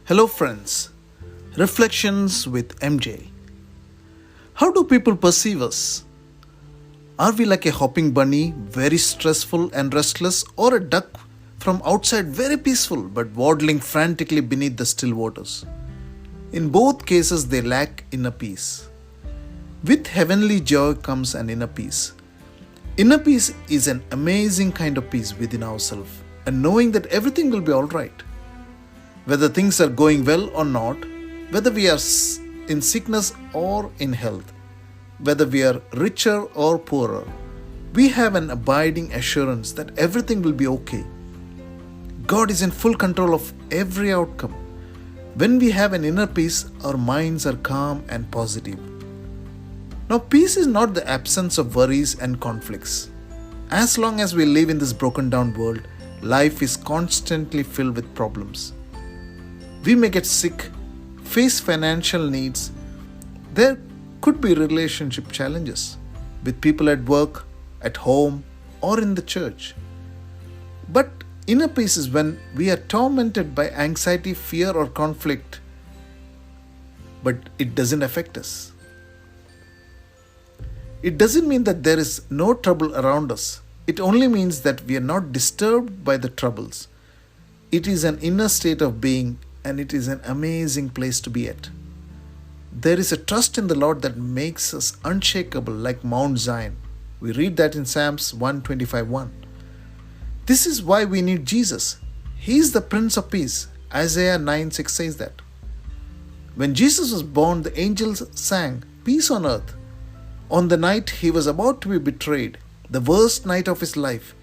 Hello, friends. Reflections with MJ. How do people perceive us? Are we like a hopping bunny, very stressful and restless, or a duck from outside, very peaceful but waddling frantically beneath the still waters? In both cases, they lack inner peace. With heavenly joy comes an inner peace. Inner peace is an amazing kind of peace within ourselves, and knowing that everything will be alright. Whether things are going well or not, whether we are in sickness or in health, whether we are richer or poorer, we have an abiding assurance that everything will be okay. God is in full control of every outcome. When we have an inner peace, our minds are calm and positive. Now, peace is not the absence of worries and conflicts. As long as we live in this broken down world, life is constantly filled with problems. We may get sick, face financial needs. There could be relationship challenges with people at work, at home, or in the church. But inner peace is when we are tormented by anxiety, fear, or conflict, but it doesn't affect us. It doesn't mean that there is no trouble around us. It only means that we are not disturbed by the troubles. It is an inner state of being, and it is an amazing place to be at. There is a trust in the Lord that makes us unshakable like Mount Zion. We read that in Psalms 125:1. This is why we need Jesus. He is the Prince of Peace. Isaiah 9:6 says that. When Jesus was born, the angels sang, "Peace on earth." On the night he was about to be betrayed, the worst night of his life,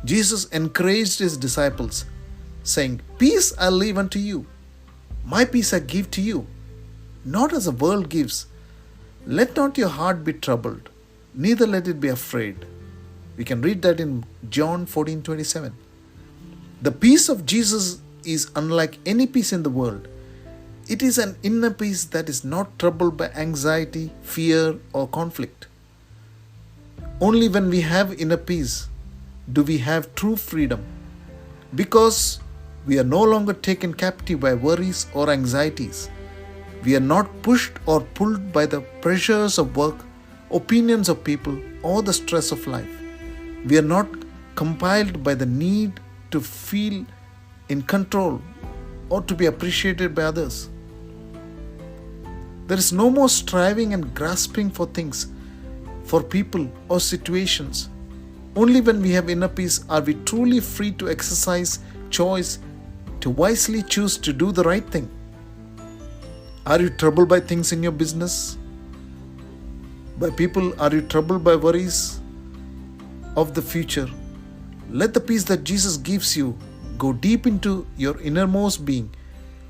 Jesus encouraged his disciples, saying, "Peace I leave unto you. My peace I give to you, not as the world gives. Let not your heart be troubled, neither let it be afraid." We can read that in John 14:27. The peace of Jesus is unlike any peace in the world. It is an inner peace that is not troubled by anxiety, fear, or conflict. Only when we have inner peace do we have true freedom, because we are no longer taken captive by worries or anxieties. We are not pushed or pulled by the pressures of work, opinions of people, or the stress of life. We are not compelled by the need to feel in control or to be appreciated by others. There is no more striving and grasping for things, for people or situations. Only when we have inner peace are we truly free to exercise choice, to wisely choose to do the right thing. Are you troubled by things in your business? By people? Are you troubled by worries of the future? Let the peace that Jesus gives you go deep into your innermost being,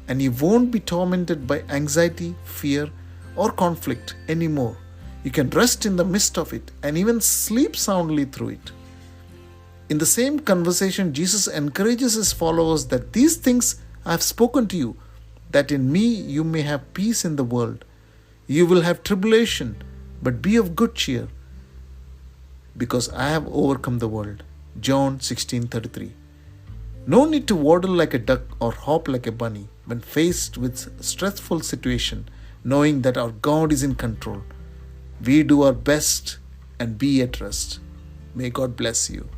and you won't be tormented by anxiety, fear, or conflict anymore. You can rest in the midst of it and even sleep soundly through it. In the same conversation, Jesus encourages his followers that these things I have spoken to you, that in me you may have peace in the world. You will have tribulation, but be of good cheer, because I have overcome the world. John 16:33. No need to waddle like a duck or hop like a bunny when faced with stressful situation, knowing that our God is in control. We do our best and be at rest. May God bless you.